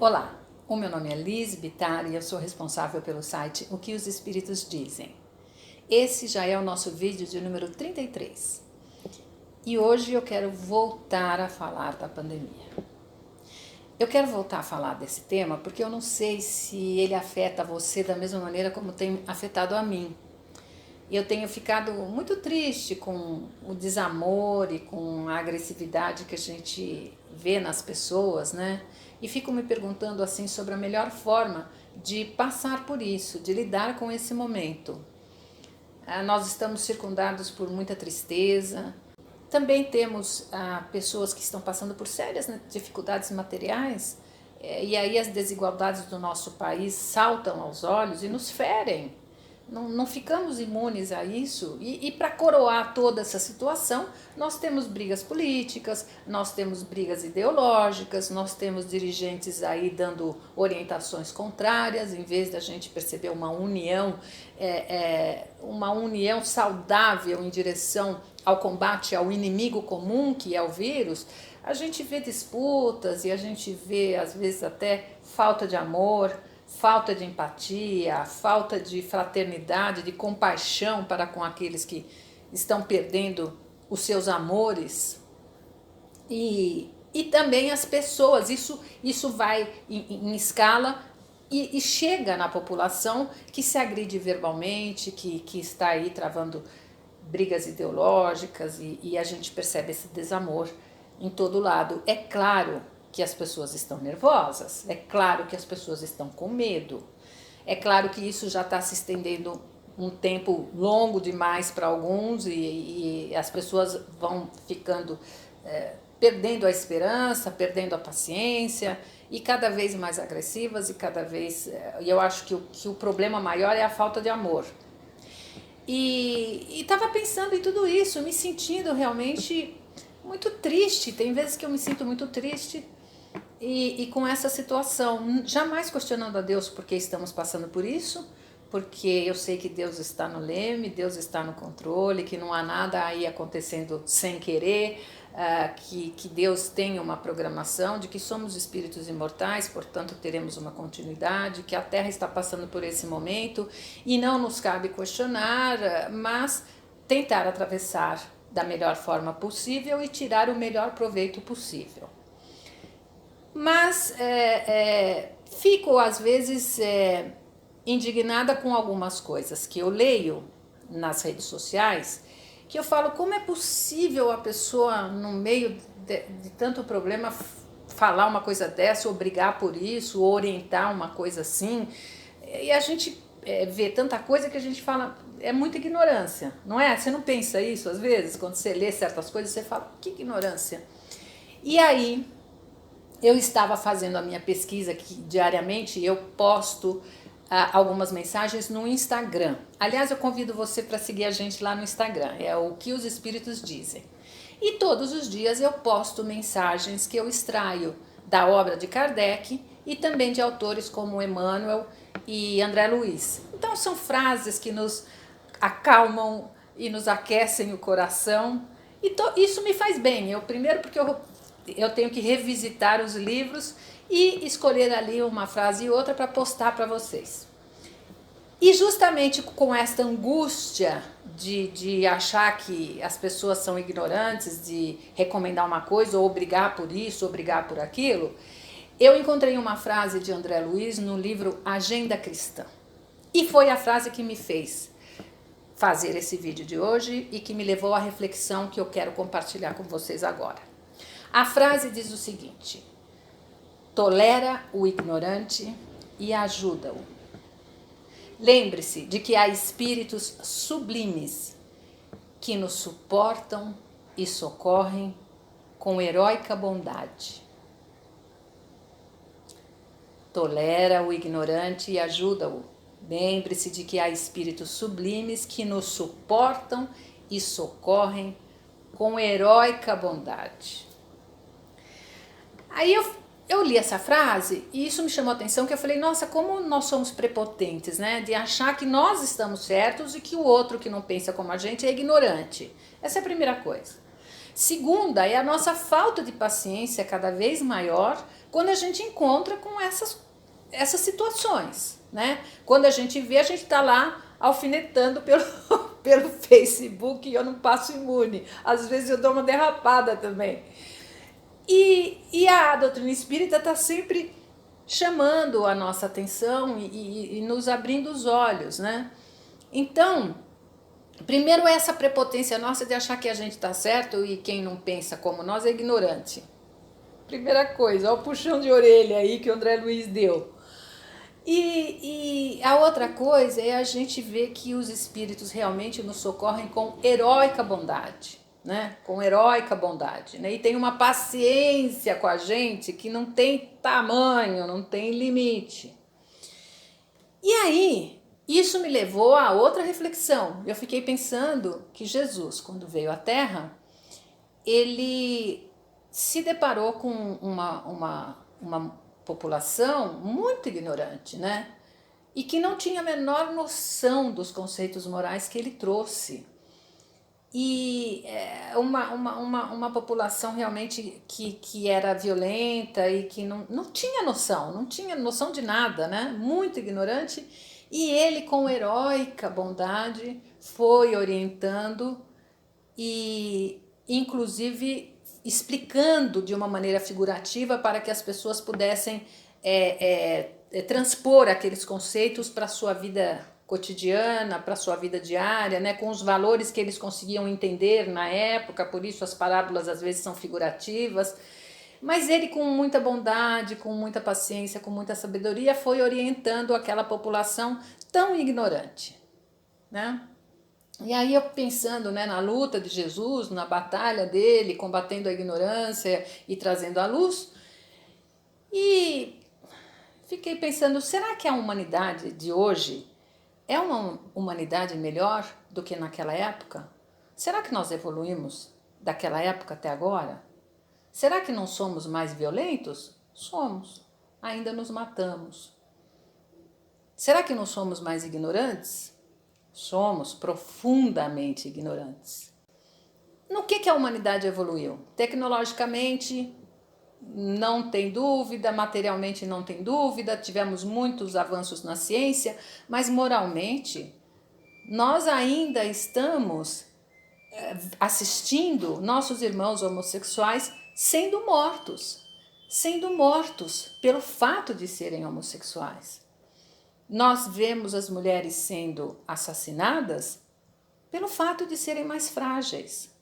Olá, o meu nome é Liz Bittar e eu sou responsável pelo site O que os Espíritos Dizem. Esse já é o nosso vídeo de número 33 e hoje eu quero voltar a falar da pandemia. Eu quero voltar a falar desse tema porque eu não sei se ele afeta você da mesma maneira como tem afetado a mim. Eu tenho ficado muito triste com o desamor e com a agressividade que a gente vê nas pessoas, né? E fico me perguntando assim sobre a melhor forma de passar por isso, de lidar com esse momento. Nós estamos circundados por muita tristeza. Também temos pessoas que estão passando por sérias dificuldades materiais, e aí as desigualdades do nosso país saltam aos olhos e nos ferem. Não ficamos imunes a isso, e para coroar toda essa situação, nós temos brigas políticas, nós temos brigas ideológicas, nós temos dirigentes aí dando orientações contrárias, em vez da gente perceber uma união saudável em direção ao combate ao inimigo comum, que é o vírus. A gente vê disputas e a gente vê, às vezes, até falta de amor, falta de empatia, falta de fraternidade, de compaixão para com aqueles que estão perdendo os seus amores. E também as pessoas, isso vai em escala e chega na população que se agride verbalmente, que está aí travando brigas ideológicas, e a gente percebe esse desamor em todo lado. É claro que as pessoas estão nervosas, é claro que as pessoas estão com medo, é claro que isso já está se estendendo um tempo longo demais para alguns, e as pessoas vão ficando perdendo a esperança, perdendo a paciência, e cada vez mais agressivas, e eu acho que o problema maior é a falta de amor. E estava pensando em tudo isso, me sentindo realmente muito triste. Tem vezes que eu me sinto muito triste e com essa situação, jamais questionando a Deus porque estamos passando por isso, porque eu sei que Deus está no leme, Deus está no controle, que não há nada aí acontecendo sem querer, que Deus tem uma programação, de que somos espíritos imortais, portanto teremos uma continuidade, que a Terra está passando por esse momento e não nos cabe questionar, mas tentar atravessar da melhor forma possível e tirar o melhor proveito possível. Mas fico às vezes indignada com algumas coisas que eu leio nas redes sociais, que eu falo, como é possível a pessoa, no meio de tanto problema, falar uma coisa dessa, ou brigar por isso, ou orientar uma coisa assim. E a gente vê tanta coisa que a gente fala, é muita ignorância, não é? Você não pensa isso às vezes? Quando você lê certas coisas, você fala, que ignorância. E aí, eu estava fazendo a minha pesquisa, que diariamente eu posto algumas mensagens no Instagram. Aliás, eu convido você para seguir a gente lá no Instagram, é o que os Espíritos Dizem. E todos os dias eu posto mensagens que eu extraio da obra de Kardec e também de autores como Emmanuel e André Luiz. Então são frases que nos acalmam e nos aquecem o coração, e isso me faz bem. Primeiro porque eu tenho que revisitar os livros e escolher ali uma frase e outra para postar para vocês. E justamente com esta angústia de achar que as pessoas são ignorantes, de recomendar uma coisa, ou brigar por isso, ou brigar por aquilo, eu encontrei uma frase de André Luiz no livro Agenda Cristã. E foi a frase que me fez fazer esse vídeo de hoje e que me levou à reflexão que eu quero compartilhar com vocês agora. A frase diz o seguinte: tolera o ignorante e ajuda-o. Lembre-se de que há espíritos sublimes que nos suportam e socorrem com heróica bondade. Tolera o ignorante e ajuda-o. Lembre-se de que há espíritos sublimes que nos suportam e socorrem com heróica bondade. Aí eu li essa frase e isso me chamou a atenção, que eu falei, nossa, como nós somos prepotentes, né? De achar que nós estamos certos e que o outro que não pensa como a gente é ignorante. Essa é a primeira coisa. Segunda, é a nossa falta de paciência cada vez maior quando a gente encontra com essas situações, né? Quando a gente vê, a gente está lá alfinetando pelo Facebook e eu não passo imune. Às vezes eu dou uma derrapada também. E a doutrina espírita está sempre chamando a nossa atenção e nos abrindo os olhos, né? Então, primeiro essa prepotência nossa de achar que a gente está certo e quem não pensa como nós é ignorante. Primeira coisa, olha o puxão de orelha aí que o André Luiz deu. E a outra coisa é a gente ver que os espíritos realmente nos socorrem com heróica bondade, né? Com heróica bondade, né? E tem uma paciência com a gente que não tem tamanho, não tem limite. E aí, isso me levou a outra reflexão. Eu fiquei pensando que Jesus, quando veio à Terra, ele se deparou com uma população muito ignorante, né? E que não tinha a menor noção dos conceitos morais que ele trouxe. E uma população realmente que era violenta e que não tinha noção de nada, né? Muito ignorante. E ele, com heróica bondade, foi orientando e, inclusive, explicando de uma maneira figurativa para que as pessoas pudessem transpor aqueles conceitos para a sua vida cotidiana, para a sua vida diária, né, com os valores que eles conseguiam entender na época, por isso as parábolas às vezes são figurativas, mas ele com muita bondade, com muita paciência, com muita sabedoria, foi orientando aquela população tão ignorante, né? E aí eu pensando, né, na luta de Jesus, na batalha dele, combatendo a ignorância e trazendo a luz, e fiquei pensando, será que a humanidade de hoje é uma humanidade melhor do que naquela época? Será que nós evoluímos daquela época até agora? Será que não somos mais violentos? Somos. Ainda nos matamos. Será que não somos mais ignorantes? Somos profundamente ignorantes. No que a humanidade evoluiu? Tecnologicamente, não tem dúvida, materialmente não tem dúvida, tivemos muitos avanços na ciência, mas moralmente, nós ainda estamos assistindo nossos irmãos homossexuais sendo mortos pelo fato de serem homossexuais. Nós vemos as mulheres sendo assassinadas pelo fato de serem mais frágeis.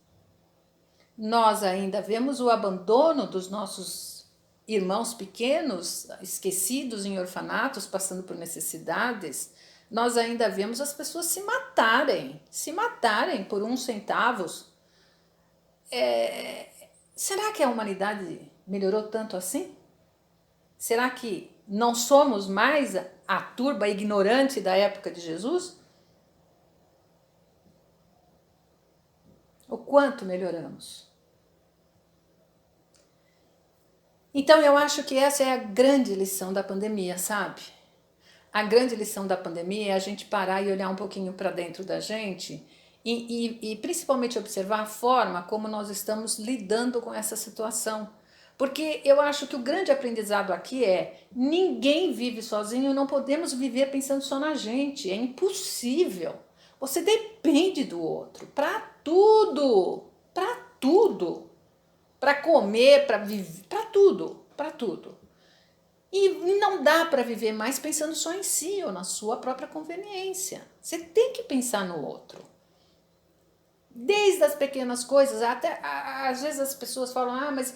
Nós ainda vemos o abandono dos nossos irmãos pequenos, esquecidos em orfanatos, passando por necessidades. Nós ainda vemos as pessoas se matarem por uns centavos. Será que a humanidade melhorou tanto assim? Será que não somos mais a turba ignorante da época de Jesus? O quanto melhoramos? Então eu acho que essa é a grande lição da pandemia, sabe? A grande lição da pandemia é a gente parar e olhar um pouquinho para dentro da gente e principalmente observar a forma como nós estamos lidando com essa situação. Porque eu acho que o grande aprendizado aqui é: ninguém vive sozinho, não podemos viver pensando só na gente, é impossível. Você depende do outro para tudo, para comer, para viver, para tudo. E não dá para viver mais pensando só em si ou na sua própria conveniência. Você tem que pensar no outro. Desde as pequenas coisas, até às vezes as pessoas falam, mas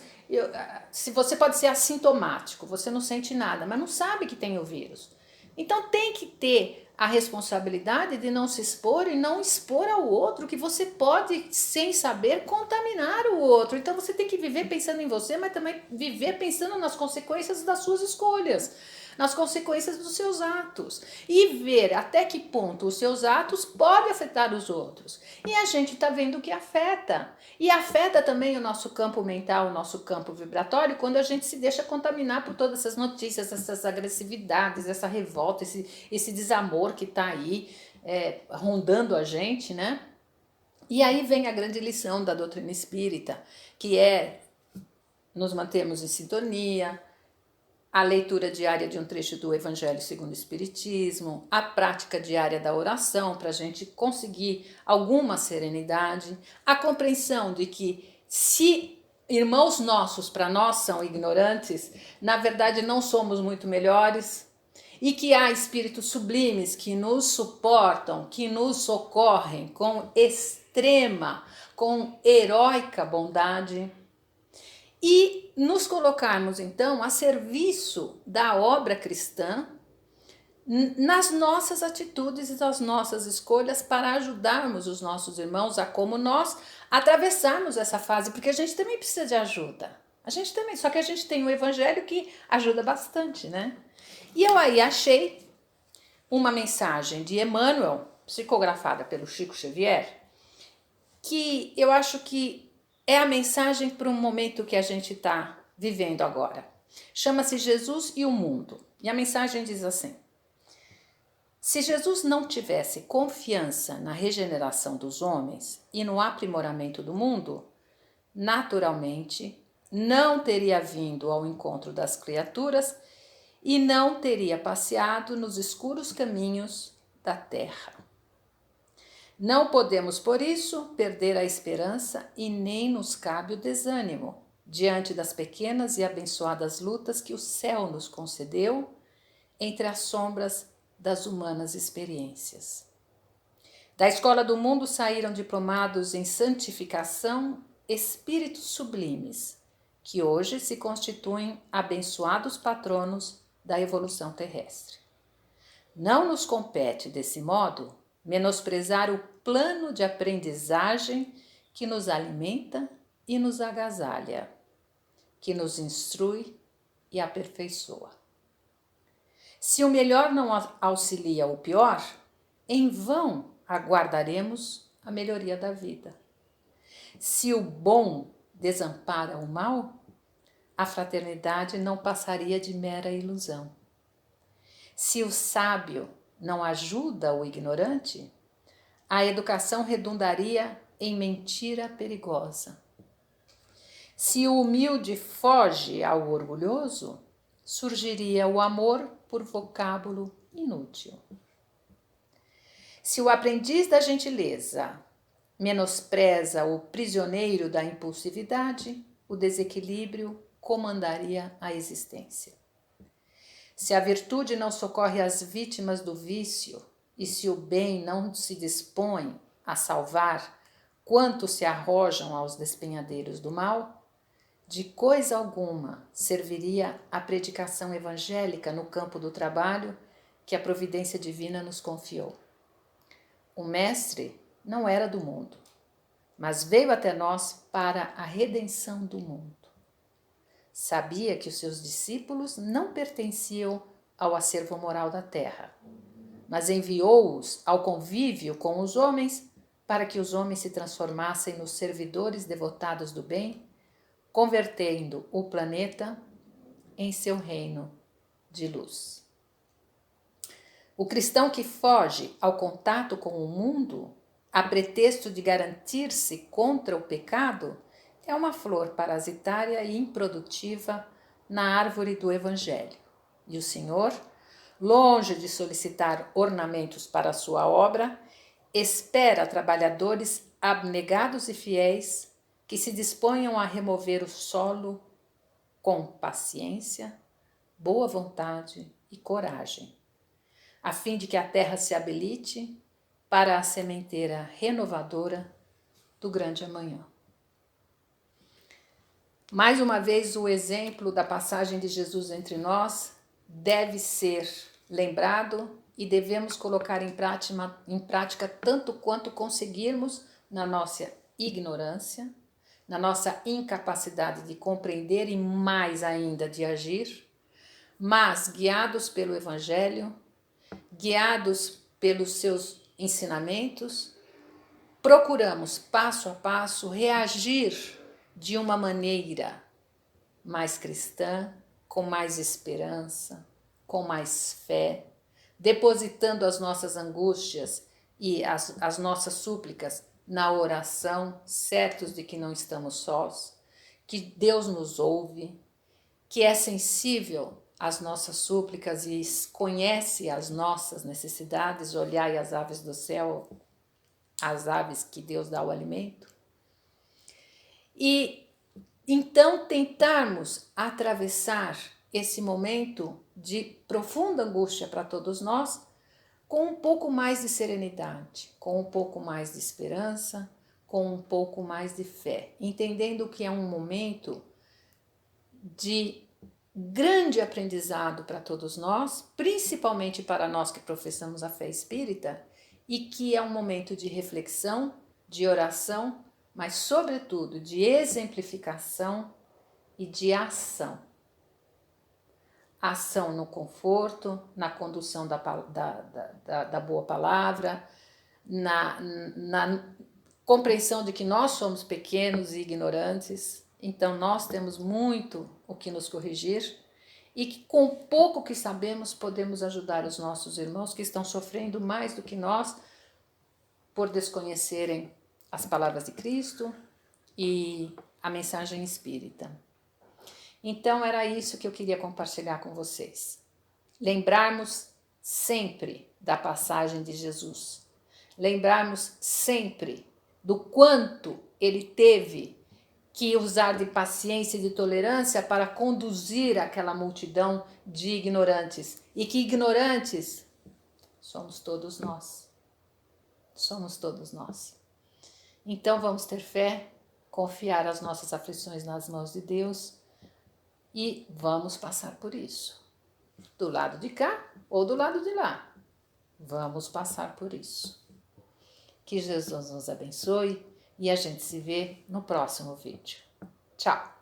se você pode ser assintomático, você não sente nada, mas não sabe que tem o vírus. Então tem que ter a responsabilidade de não se expor e não expor ao outro, que você pode, sem saber, contaminar o outro. Então você tem que viver pensando em você, mas também viver pensando nas consequências das suas escolhas, nas consequências dos seus atos, e ver até que ponto os seus atos podem afetar os outros. E a gente está vendo que afeta. E afeta também o nosso campo mental, o nosso campo vibratório, quando a gente se deixa contaminar por todas essas notícias, essas agressividades, essa revolta, esse desamor que está aí rondando a gente, né? E aí vem a grande lição da doutrina espírita, que é nos mantermos em sintonia, a leitura diária de um trecho do Evangelho segundo o Espiritismo, a prática diária da oração para a gente conseguir alguma serenidade, a compreensão de que se irmãos nossos para nós são ignorantes, na verdade não somos muito melhores e que há espíritos sublimes que nos suportam, que nos socorrem com extrema, com heróica bondade. E nos colocarmos, então, a serviço da obra cristã nas nossas atitudes e nas nossas escolhas para ajudarmos os nossos irmãos a como nós atravessarmos essa fase, porque a gente também precisa de ajuda. A gente também, só que a gente tem o Evangelho que ajuda bastante, né? E eu aí achei uma mensagem de Emmanuel, psicografada pelo Chico Xavier, que eu acho que é a mensagem para um momento que a gente está vivendo agora. Chama-se Jesus e o Mundo. E a mensagem diz assim: se Jesus não tivesse confiança na regeneração dos homens e no aprimoramento do mundo, naturalmente não teria vindo ao encontro das criaturas e não teria passeado nos escuros caminhos da terra. Não podemos, por isso, perder a esperança e nem nos cabe o desânimo diante das pequenas e abençoadas lutas que o céu nos concedeu entre as sombras das humanas experiências. Da escola do mundo saíram diplomados em santificação espíritos sublimes, que hoje se constituem abençoados patronos da evolução terrestre. Não nos compete, desse modo, menosprezar o plano de aprendizagem que nos alimenta e nos agasalha, que nos instrui e aperfeiçoa. Se o melhor não auxilia o pior, em vão aguardaremos a melhoria da vida. Se o bom desampara o mal, a fraternidade não passaria de mera ilusão. Se o sábio não ajuda o ignorante, a educação redundaria em mentira perigosa. Se o humilde foge ao orgulhoso, surgiria o amor por vocábulo inútil. Se o aprendiz da gentileza menospreza o prisioneiro da impulsividade, o desequilíbrio comandaria a existência. Se a virtude não socorre as vítimas do vício e se o bem não se dispõe a salvar quantos se arrojam aos despenhadeiros do mal, de coisa alguma serviria a predicação evangélica no campo do trabalho que a providência divina nos confiou. O Mestre não era do mundo, mas veio até nós para a redenção do mundo. Sabia que os seus discípulos não pertenciam ao acervo moral da terra, mas enviou-os ao convívio com os homens para que os homens se transformassem nos servidores devotados do bem, convertendo o planeta em seu reino de luz. O cristão que foge ao contato com o mundo, a pretexto de garantir-se contra o pecado, é uma flor parasitária e improdutiva na árvore do Evangelho. E o Senhor, longe de solicitar ornamentos para a sua obra, espera trabalhadores abnegados e fiéis que se disponham a remover o solo com paciência, boa vontade e coragem, a fim de que a terra se habilite para a sementeira renovadora do grande amanhã. Mais uma vez, o exemplo da passagem de Jesus entre nós deve ser lembrado e devemos colocar em prática tanto quanto conseguirmos na nossa ignorância, na nossa incapacidade de compreender e mais ainda de agir, mas guiados pelo Evangelho, guiados pelos seus ensinamentos, procuramos passo a passo reagir de uma maneira mais cristã, com mais esperança, com mais fé, depositando as nossas angústias e as nossas súplicas na oração, certos de que não estamos sós, que Deus nos ouve, que é sensível as nossas súplicas e conhece as nossas necessidades. Olhai as aves do céu, as aves que Deus dá o alimento. E então tentarmos atravessar esse momento de profunda angústia para todos nós com um pouco mais de serenidade, com um pouco mais de esperança, com um pouco mais de fé, entendendo que é um momento de grande aprendizado para todos nós, principalmente para nós que professamos a fé espírita, e que é um momento de reflexão, de oração, mas sobretudo de exemplificação e de ação. Ação no conforto, na condução da boa palavra, na compreensão de que nós somos pequenos e ignorantes, então nós temos muito o que nos corrigir e que com o pouco que sabemos podemos ajudar os nossos irmãos que estão sofrendo mais do que nós por desconhecerem as palavras de Cristo e a mensagem espírita. Então era isso que eu queria compartilhar com vocês. Lembrarmos sempre da passagem de Jesus. Lembrarmos sempre do quanto ele teve que usar de paciência e de tolerância para conduzir aquela multidão de ignorantes. E que ignorantes somos todos nós. Somos todos nós. Então vamos ter fé, confiar as nossas aflições nas mãos de Deus e vamos passar por isso. Do lado de cá ou do lado de lá. Vamos passar por isso. Que Jesus nos abençoe e a gente se vê no próximo vídeo. Tchau!